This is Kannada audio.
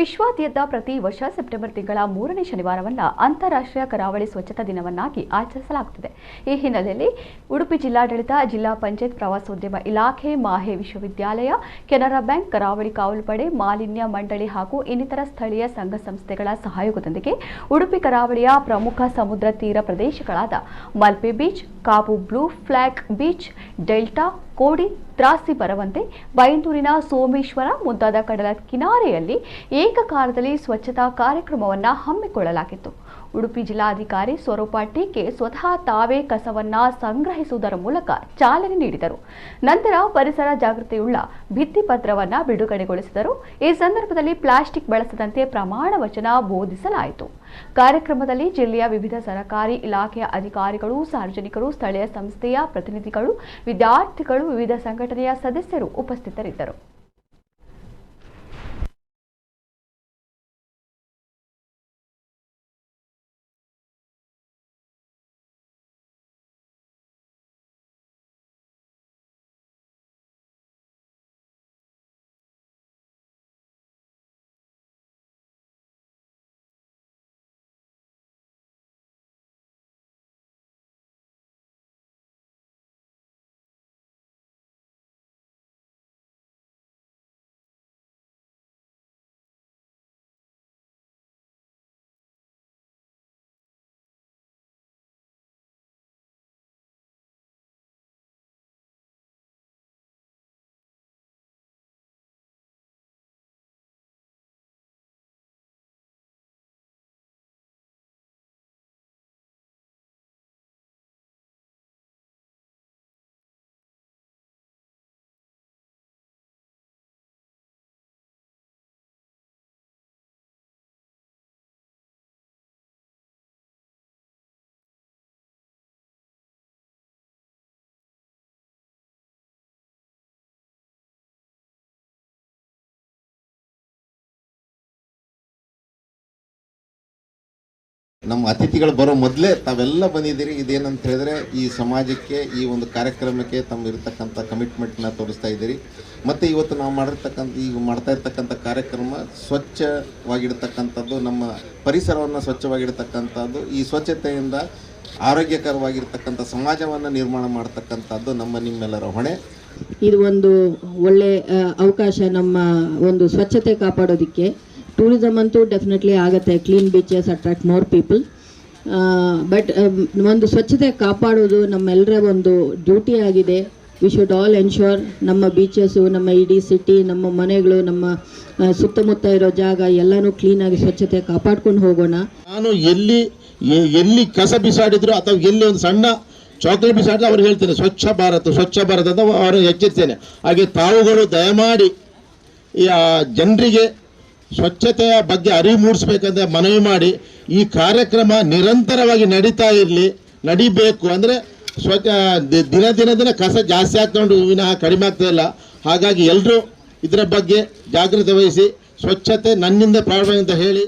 ವಿಶ್ವಾದ್ಯಂತ ಪ್ರತಿ ವರ್ಷ ಸೆಪ್ಟೆಂಬರ್ ತಿಂಗಳ 3ನೇ ಶನಿವಾರವನ್ನು ಅಂತಾರಾಷ್ಟ್ರೀಯ ಕರಾವಳಿ ಸ್ವಚ್ಛತಾ ದಿನವನ್ನಾಗಿ ಆಚರಿಸಲಾಗುತ್ತದೆ. ಈ ಹಿನ್ನೆಲೆಯಲ್ಲಿ ಉಡುಪಿ ಜಿಲ್ಲಾಡಳಿತ, ಜಿಲ್ಲಾ ಪಂಚಾಯತ್, ಪ್ರವಾಸೋದ್ಯಮ ಇಲಾಖೆ, ಮಾಹೆ ವಿಶ್ವವಿದ್ಯಾಲಯ, ಕೆನರಾ ಬ್ಯಾಂಕ್, ಕರಾವಳಿ ಕಾವಲು ಪಡೆ, ಮಾಲಿನ್ಯ ಮಂಡಳಿ ಹಾಗೂ ಇನ್ನಿತರ ಸ್ಥಳೀಯ ಸಂಘ ಸಂಸ್ಥೆಗಳ ಸಹಯೋಗದೊಂದಿಗೆ ಉಡುಪಿ ಕರಾವಳಿಯ ಪ್ರಮುಖ ಸಮುದ್ರ ತೀರ ಪ್ರದೇಶಗಳಾದ Malpe beach, Kapu blue flag beach, delta, Kodi, Trasi ಬರವಂತೆ, ಬೈಂದೂರಿನ ಸೋಮೇಶ್ವರ ಮುಂತಾದ ಕಡಲ ಕಿನಾರೆಯಲ್ಲಿ ಏಕಕಾಲದಲ್ಲಿ ಸ್ವಚ್ಛತಾ ಕಾರ್ಯಕ್ರಮವನ್ನು ಹಮ್ಮಿಕೊಳ್ಳಲಾಗಿತ್ತು. ಉಡುಪಿ ಜಿಲ್ಲಾಧಿಕಾರಿ ಸ್ವರೂಪ ಟೀಕೆ ಸ್ವತಃ ತಾವೇ ಕಸವನ್ನ ಸಂಗ್ರಹಿಸುವುದರ ಮೂಲಕ ಚಾಲನೆ ನೀಡಿದರು. ನಂತರ ಪರಿಸರ ಜಾಗೃತಿಯುಳ್ಳ ಭಿತ್ತಿಪತ್ರವನ್ನು ಬಿಡುಗಡೆಗೊಳಿಸಿದರು. ಈ ಸಂದರ್ಭದಲ್ಲಿ ಪ್ಲಾಸ್ಟಿಕ್ ಬಳಸದಂತೆ ಪ್ರಮಾಣ ವಚನ ಬೋಧಿಸಲಾಯಿತು. ಕಾರ್ಯಕ್ರಮದಲ್ಲಿ ಜಿಲ್ಲೆಯ ವಿವಿಧ ಸರ್ಕಾರಿ ಇಲಾಖೆಯ ಅಧಿಕಾರಿಗಳು, ಸಾರ್ವಜನಿಕರು, ಸ್ಥಳೀಯ ಸಂಸ್ಥೆಯ ಪ್ರತಿನಿಧಿಗಳು, ವಿದ್ಯಾರ್ಥಿಗಳು, ವಿವಿಧ ಸಂಘಟನೆಯ ಸದಸ್ಯರು ಉಪಸ್ಥಿತರಿದ್ದರು. ನಮ್ಮ ಅತಿಥಿಗಳು ಬರೋ ಮೊದಲೇ ತಾವೆಲ್ಲ ಬಂದಿದ್ದೀರಿ. ಇದೇನಂತ ಹೇಳಿದ್ರೆ ಈ ಸಮಾಜಕ್ಕೆ, ಈ ಒಂದು ಕಾರ್ಯಕ್ರಮಕ್ಕೆ ತಮ್ಮ ಇರತಕ್ಕಂಥ ಕಮಿಟ್ಮೆಂಟ್ನ ತೋರಿಸ್ತಾ ಇದ್ದೀರಿ. ಮತ್ತು ಇವತ್ತು ನಾವು ಮಾಡ್ತಾ ಇರ್ತಕ್ಕಂಥ ಕಾರ್ಯಕ್ರಮ ಸ್ವಚ್ಛವಾಗಿರ್ತಕ್ಕಂಥದ್ದು, ನಮ್ಮ ಪರಿಸರವನ್ನು ಸ್ವಚ್ಛವಾಗಿರ್ತಕ್ಕಂಥದ್ದು, ಈ ಸ್ವಚ್ಛತೆಯಿಂದ ಆರೋಗ್ಯಕರವಾಗಿರ್ತಕ್ಕಂಥ ಸಮಾಜವನ್ನು ನಿರ್ಮಾಣ ಮಾಡ್ತಕ್ಕಂಥದ್ದು ನಿಮ್ಮೆಲ್ಲರ ಹೊಣೆ. ಇದು ಒಂದು ಒಳ್ಳೆ ಅವಕಾಶ ನಮ್ಮ ಒಂದು ಸ್ವಚ್ಛತೆ ಕಾಪಾಡೋದಕ್ಕೆ. ಟೂರಿಸಮ್ ಅಂತೂ ಡೆಫಿನೆಟ್ಲಿ ಆಗುತ್ತೆ, clean beaches attract more people. But ಒಂದು ಸ್ವಚ್ಛತೆ ಕಾಪಾಡೋದು ನಮ್ಮೆಲ್ಲರ ಒಂದು ಡ್ಯೂಟಿ ಆಗಿದೆ. ವಿ ಶುಡ್ ಆಲ್ ಎನ್ಶೋರ್ ನಮ್ಮ ಬೀಚಸ್ಸು, ನಮ್ಮ ಇಡೀ ಸಿಟಿ, ನಮ್ಮ ಮನೆಗಳು, ನಮ್ಮ ಸುತ್ತಮುತ್ತ ಇರೋ ಜಾಗ ಎಲ್ಲನೂ ಕ್ಲೀನಾಗಿ ಸ್ವಚ್ಛತೆ ಕಾಪಾಡ್ಕೊಂಡು ಹೋಗೋಣ. ನಾನು ಎಲ್ಲಿ ಕಸ ಬಿಸಾಡಿದ್ರು ಅಥವಾ ಎಲ್ಲಿ ಒಂದು ಸಣ್ಣ ಚಾಕ್ಲೇಟ್ ಬಿಸಾಡಿದ್ರೆ ಅವ್ರು ಹೇಳ್ತೇನೆ ಸ್ವಚ್ಛ ಭಾರತ್ ಅಂತ ಅವರು ಎಚ್ಚರಿಸ್ತೇನೆ. ಹಾಗೆ ತಾವುಗಳು ದಯಮಾಡಿ ಜನರಿಗೆ ಸ್ವಚ್ಛತೆಯ ಬಗ್ಗೆ ಅರಿವು ಮೂಡಿಸ್ಬೇಕಂತ ಮನವಿ ಮಾಡಿ ಈ ಕಾರ್ಯಕ್ರಮ ನಿರಂತರವಾಗಿ ನಡಿಬೇಕು. ಅಂದರೆ ದಿನ ಕಸ ಜಾಸ್ತಿ ಆಗ್ತೊಂಡು ವಿನಃ ಕಡಿಮೆ ಆಗ್ತಾ ಇಲ್ಲ. ಹಾಗಾಗಿ ಎಲ್ಲರೂ ಇದರ ಬಗ್ಗೆ ಜಾಗೃತಿ ವಹಿಸಿ ಸ್ವಚ್ಛತೆ ನನ್ನಿಂದ ಪ್ರಾರಂಭ ಅಂತ ಹೇಳಿ